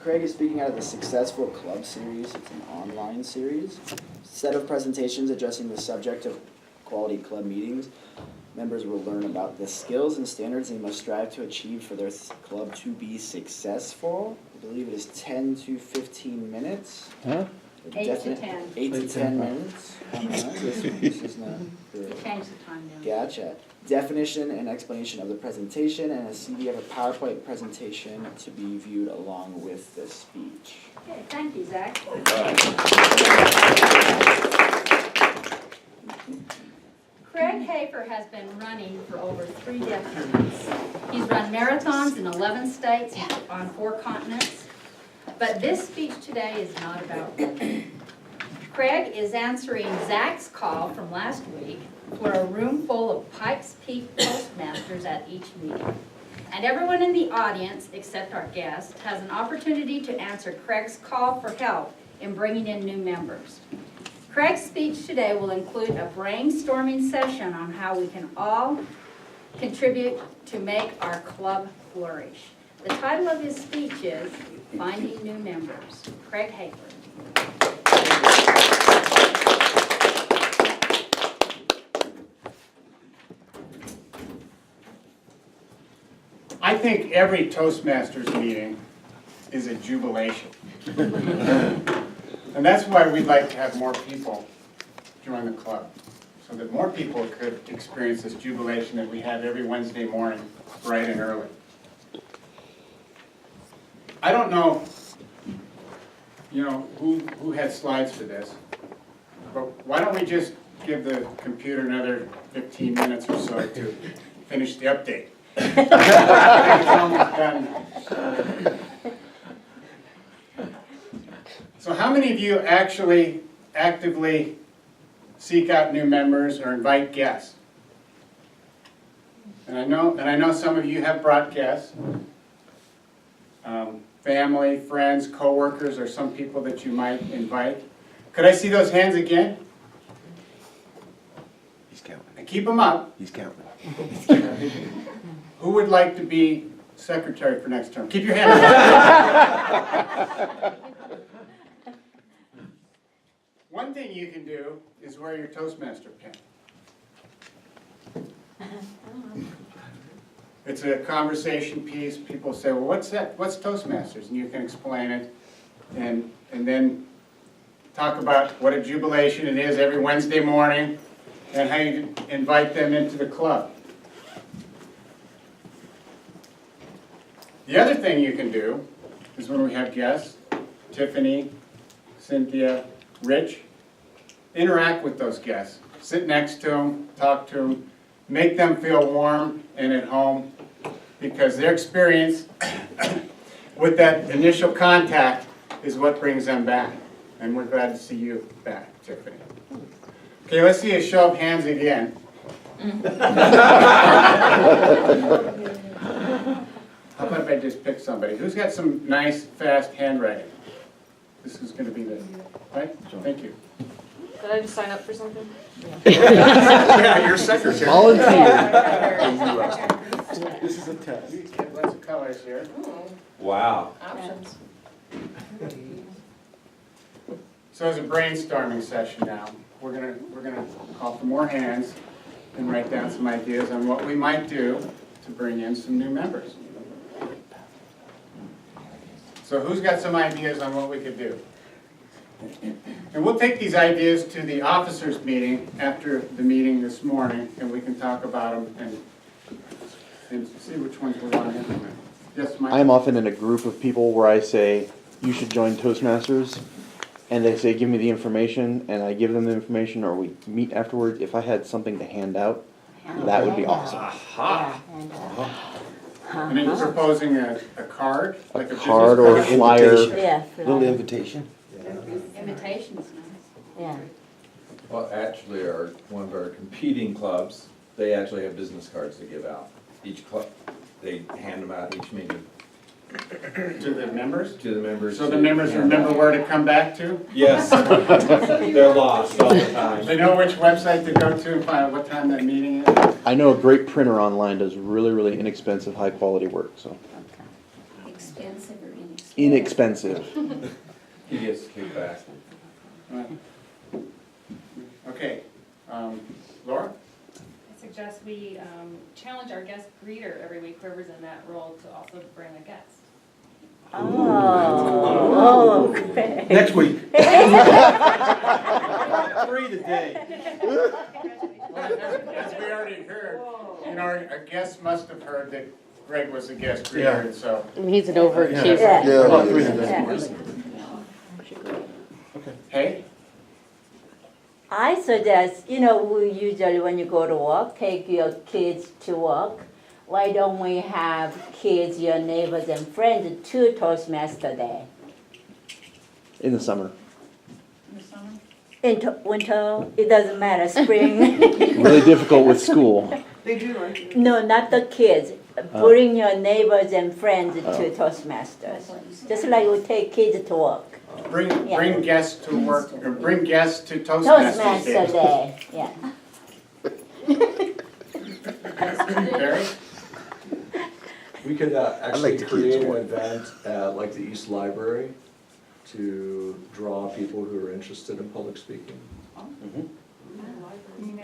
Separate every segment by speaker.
Speaker 1: Craig is speaking out of the Successful Club series. It's an online series. Set of presentations addressing the subject of quality club meetings. Members will learn about the skills and standards they must strive to achieve for their club to be successful. I believe it is 10 to 15 minutes.
Speaker 2: Huh?
Speaker 3: 8 to 10.
Speaker 1: 8 to 10 minutes. This is not good.
Speaker 3: Change the time down.
Speaker 1: Gotcha. Definition and explanation of the presentation, and a CD of a PowerPoint presentation to be viewed along with the speech.
Speaker 3: Okay, thank you, Zach. Craig Hafer has been running for over 3 decades. He's run marathons in 11 states on 4 continents. But this speech today is not about running. Craig is answering Zach's call from last week for a room full of Pikes Peak Toastmasters at each meeting. And everyone in the audience, except our guest, has an opportunity to answer Craig's call for help in bringing in new members. Craig's speech today will include a brainstorming session on how we can all contribute to make our club flourish. The title of his speech is Finding New Members. Craig Hafer.
Speaker 4: I think every Toastmasters meeting is a jubilation. And that's why we'd like to have more people join the club, so that more people could experience this jubilation that we have every Wednesday morning, bright and early. I don't know, who had slides for this, but why don't we just give the computer another 15 minutes or so to finish the update? It's almost done. So how many of you actually actively seek out new members or invite guests? And I know some of you have brought guests, family, friends, co-workers, or some people that you might invite. Could I see those hands again?
Speaker 5: He's counting.
Speaker 4: And keep them up.
Speaker 5: He's counting.
Speaker 4: Who would like to be secretary for next term? Keep your hand up. One thing you can do is wear your Toastmaster pin. It's a conversation piece. People say, well, what's that? What's Toastmasters? And you can explain it. And then talk about what a jubilation it is every Wednesday morning and how you invite them into the club. The other thing you can do is when we have guests, Tiffany, Cynthia, Rich, interact with those guests. Sit next to them, talk to them, make them feel warm and at home, because their experience with that initial contact is what brings them back. And we're glad to see you back, Tiffany. Okay, let's see a show of hands again. How about if I just pick somebody? Who's got some nice, fast handwriting? This is going to be the, right? Thank you.
Speaker 6: Did I just sign up for something?
Speaker 5: Yeah, you're secretary.
Speaker 2: Volunteer.
Speaker 5: This is a test.
Speaker 4: You get lots of colors here.
Speaker 7: Wow.
Speaker 6: Options.
Speaker 4: So it's a brainstorming session now. We're gonna call for more hands and write down some ideas on what we might do to bring in some new members. So who's got some ideas on what we could do? And we'll take these ideas to the officers' meeting after the meeting this morning, and we can talk about them and see which ones we want to implement. Yes, Mike?
Speaker 2: I'm often in a group of people where I say, you should join Toastmasters, and they say, give me the information, and I give them the information, or we meet afterwards. If I had something to hand out, that would be awesome.
Speaker 7: Aha.
Speaker 4: And then you're proposing a card? Like
Speaker 2: A card or a flyer.
Speaker 5: Invitation. Little invitation.
Speaker 3: Invitation's nice.
Speaker 6: Yeah.
Speaker 7: Well, actually, one of our competing clubs, they actually have business cards to give out. Each club, they hand them out each meeting
Speaker 4: To the members?
Speaker 7: to the members.
Speaker 4: So the members remember where to come back to?
Speaker 7: Yes. They're lost all the time.
Speaker 4: They know which website to go to and find out what time that meeting is?
Speaker 2: I know a great printer online does really, really inexpensive, high-quality work, so.
Speaker 3: Expensive or inexpensive?
Speaker 2: inexpensive.
Speaker 7: He gets kicked back.
Speaker 4: Okay, Laura?
Speaker 8: I suggest we challenge our guest greeter every week, whoever's in that role, to also bring a guest.
Speaker 6: Oh, okay.
Speaker 5: Next week. 3 today.
Speaker 4: As we already heard, you know, our guests must have heard that Greg was the guest greeter, and so.
Speaker 9: He's an overachiever.
Speaker 6: Yeah.
Speaker 5: About 3 today.
Speaker 6: Yeah.
Speaker 4: Hey?
Speaker 6: I suggest, we usually when you go to work, take your kids to work. Why don't we have kids, your neighbors and friends, to Toastmaster Day?
Speaker 2: In the summer.
Speaker 3: In the summer?
Speaker 6: In winter, it doesn't matter, spring.
Speaker 2: Really difficult with school.
Speaker 6: No, not the kids. Bring your neighbors and friends to Toastmasters. Just like we take kids to work.
Speaker 4: Bring guests to work, or bring guests to Toastmasters
Speaker 6: Toastmaster
Speaker 4: Day.
Speaker 6: Day, yeah.
Speaker 4: Barry?
Speaker 10: We could
Speaker 5: like
Speaker 10: actually
Speaker 5: the kids
Speaker 10: create an
Speaker 5: one.
Speaker 10: event at like the East Library to draw people who are interested in public speaking.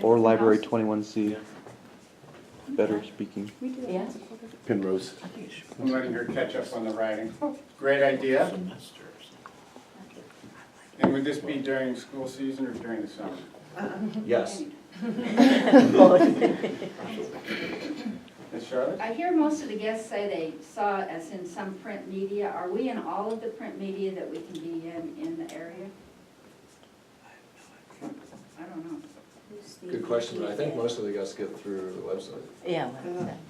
Speaker 2: Or Library 21C. Better speaking.
Speaker 6: Yeah.
Speaker 5: Penrose.
Speaker 4: I'm letting her catch up on the writing. Great idea. And would this be during school season or during the summer?
Speaker 10: Yes.
Speaker 4: Ms. Charlotte?
Speaker 3: I hear most of the guests say they saw us in some print media. Are we in all of the print media that we can be in the area? I don't know.
Speaker 10: Good question, but I think most of the guests get through the website.
Speaker 6: Yeah.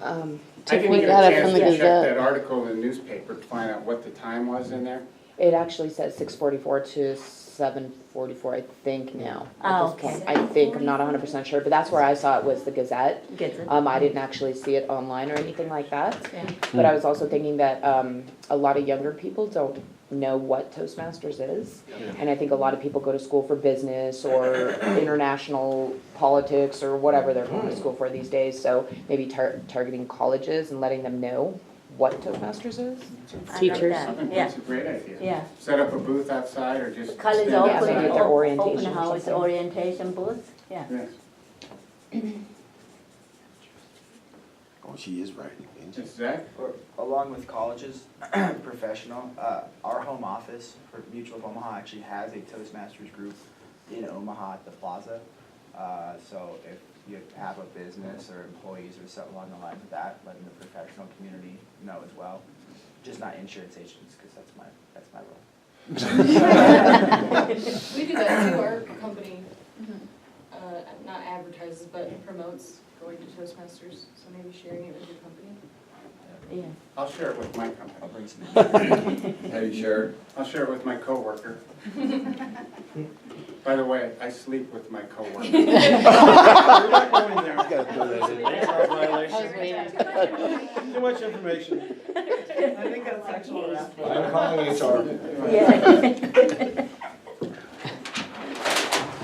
Speaker 4: I
Speaker 9: Tiffany
Speaker 4: didn't
Speaker 9: got
Speaker 4: get a
Speaker 9: it from
Speaker 4: chance
Speaker 9: the
Speaker 4: to check that
Speaker 9: Gazette.
Speaker 4: article in the newspaper to find out what the time was in there.
Speaker 9: It actually says 6:44 to 7:44, I think now.
Speaker 6: Oh,
Speaker 9: At this
Speaker 6: okay.
Speaker 9: point. I think, I'm not 100% sure, but that's where I saw it was the Gazette.
Speaker 6: Good.
Speaker 9: I didn't actually see it online or anything like that.
Speaker 6: Yeah.
Speaker 9: But I was also thinking that a lot of younger people don't know what Toastmasters is. And I think a lot of people go to school for business or international politics or whatever they're going to school for these days. So maybe targeting colleges and letting them know what Toastmasters is.
Speaker 6: I like
Speaker 9: Teachers.
Speaker 4: I
Speaker 6: that.
Speaker 4: think
Speaker 6: Yeah.
Speaker 4: that's a great idea.
Speaker 6: Yeah.
Speaker 4: Set up a booth outside or just.
Speaker 6: College
Speaker 4: stand
Speaker 9: Yeah,
Speaker 6: open,
Speaker 9: maybe
Speaker 4: outside.
Speaker 9: at their
Speaker 6: open
Speaker 9: orientation or
Speaker 6: house,
Speaker 9: something.
Speaker 6: orientation booth, yeah.
Speaker 4: Yes.
Speaker 5: Oh, she is writing. ain't she?
Speaker 4: Yes, Zach?
Speaker 1: Or, along with colleges, professional, our home office for Mutual of Omaha actually has a Toastmasters group in Omaha at the plaza. So if you have a business or employees or something along the lines of that, letting the professional community know as well. Just not insurance agents, because that's my role.
Speaker 6: Mm-hmm.
Speaker 8: We do that too, our company, not advertises, but promotes going to Toastmasters, so maybe sharing it with your company.
Speaker 6: Yeah.
Speaker 4: I'll share it with my
Speaker 1: I'll
Speaker 4: company.
Speaker 1: bring some.
Speaker 7: Have you shared?
Speaker 4: I'll share it with my coworker. By the way, I sleep with my coworker.
Speaker 5: We're not going there.
Speaker 9: I was waiting.
Speaker 5: Too much information.
Speaker 10: I'm calling HR.
Speaker 6: Yeah.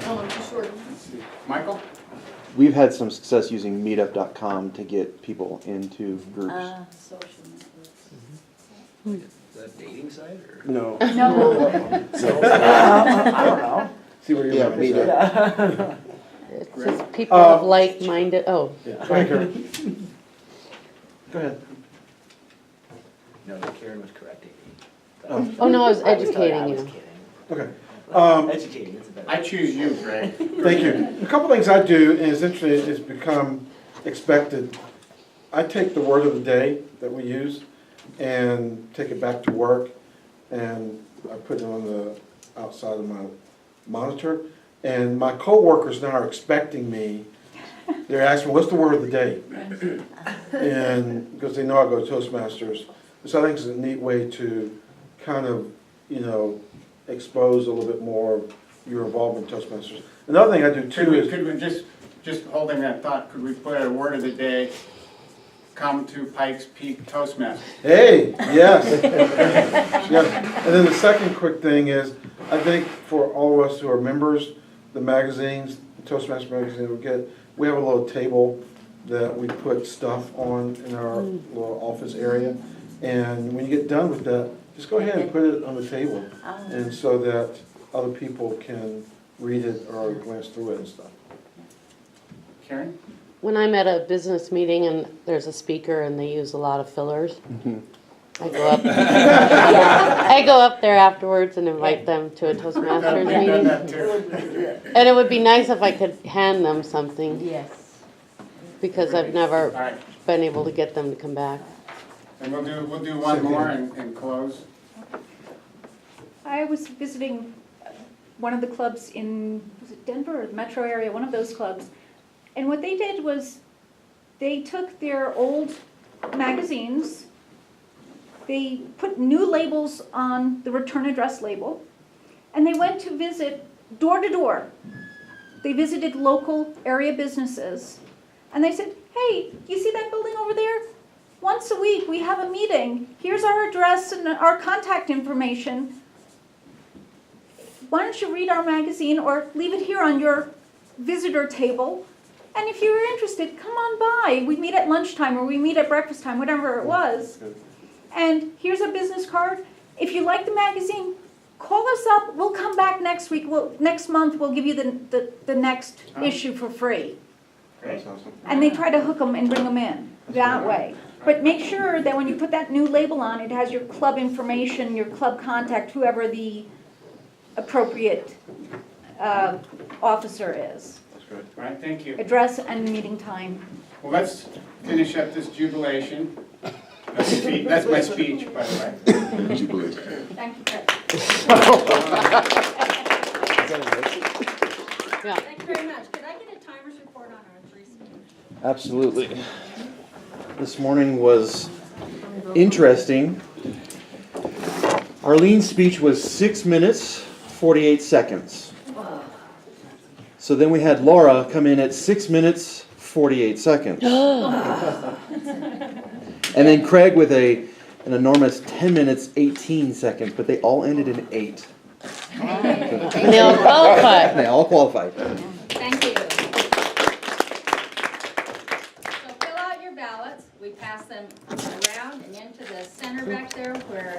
Speaker 8: Oh, I'm too short.
Speaker 4: Let's see. Michael?
Speaker 2: We've had some success using meetup.com to get people into groups.
Speaker 3: Social networks.
Speaker 5: Mm-hmm.
Speaker 10: Is that a dating site or?
Speaker 5: No.
Speaker 6: No.
Speaker 1: I don't know.
Speaker 5: See where you're
Speaker 1: Yeah,
Speaker 5: at.
Speaker 1: meet it.
Speaker 9: It's just people of like-minded,
Speaker 5: Yeah. Go ahead, Karen. Go ahead.
Speaker 1: No, Karen was correcting me.
Speaker 9: oh no, I was
Speaker 1: I
Speaker 9: educating
Speaker 1: was
Speaker 9: you.
Speaker 1: kidding.
Speaker 5: Okay.
Speaker 1: Educating, it's a better.
Speaker 4: I choose you, Greg.
Speaker 5: Thank you. A couple things I do, and it's interesting, it's become expected. I take the word of the day that we use and take it back to work, and I put it on the outside of my monitor. And my coworkers now are expecting me, they're asking, what's the word of the day? And, because they know I go to Toastmasters. So I think it's a neat way to kind of, expose a little bit more of your involvement in Toastmasters. Another thing I do too is,
Speaker 4: Could we just holding that thought, could we put a word of the day, come to Pikes Peak Toastmasters?
Speaker 5: hey, yes. Yes. And then the second quick thing is, I think for all of us who are members, the magazines, the Toastmasters magazine we have a little table that we put stuff on in our little office area. And when you get done with that, just go ahead and put it on the table,
Speaker 6: Oh.
Speaker 5: and so that other people can read it or glance through it and stuff.
Speaker 4: Karen?
Speaker 11: When I'm at a business meeting and there's a speaker and they use a lot of fillers, I go up, I go up there afterwards and invite them to a Toastmasters
Speaker 4: We've done
Speaker 11: meeting.
Speaker 4: that too.
Speaker 11: And it would be nice if I could hand them something,
Speaker 6: Yes.
Speaker 11: because I've
Speaker 4: All
Speaker 11: never
Speaker 4: right,
Speaker 11: been able to get them to come back.
Speaker 4: and we'll do one more and close.
Speaker 12: I was visiting one of the clubs in, was it Denver or the metro area, one of those clubs. And what they did was they took their old magazines, they put new labels on the return address label, and they went to visit door to door. They visited local area businesses, and they said, hey, you see that building over there? Once a week, we have a meeting. Here's our address and our contact information. Why don't you read our magazine or leave it here on your visitor table? And if you're interested, come on by. We meet at lunchtime or we meet at breakfast time, whatever it was. And here's a business card. If you like the magazine, call us up. We'll come back next week. Next month, we'll give you the next issue for free.
Speaker 5: That's awesome.
Speaker 12: And they try to hook them and bring them in that way. But make sure that when you put that new label on, it has your club information, your club contact, whoever the appropriate officer is.
Speaker 5: That's good.
Speaker 4: All right, thank you.
Speaker 12: Address and meeting time.
Speaker 4: Well, let's finish up this jubilation. That's my speech, by the way.
Speaker 12: Thank you, Craig.
Speaker 11: Yeah.
Speaker 3: Thank you very much. Could I get a timer's report on our 3 speakers?
Speaker 2: Absolutely. This morning was interesting. Arlene's speech was 6 minutes, 48 seconds. So then we had Laura come in at 6 minutes, 48 seconds. And then Craig with an enormous 10 minutes, 18 seconds, but they all ended in 8.
Speaker 11: And they all qualify.
Speaker 2: They all qualified.
Speaker 3: Thank you. So fill out your ballots. We pass them around and into the center back there where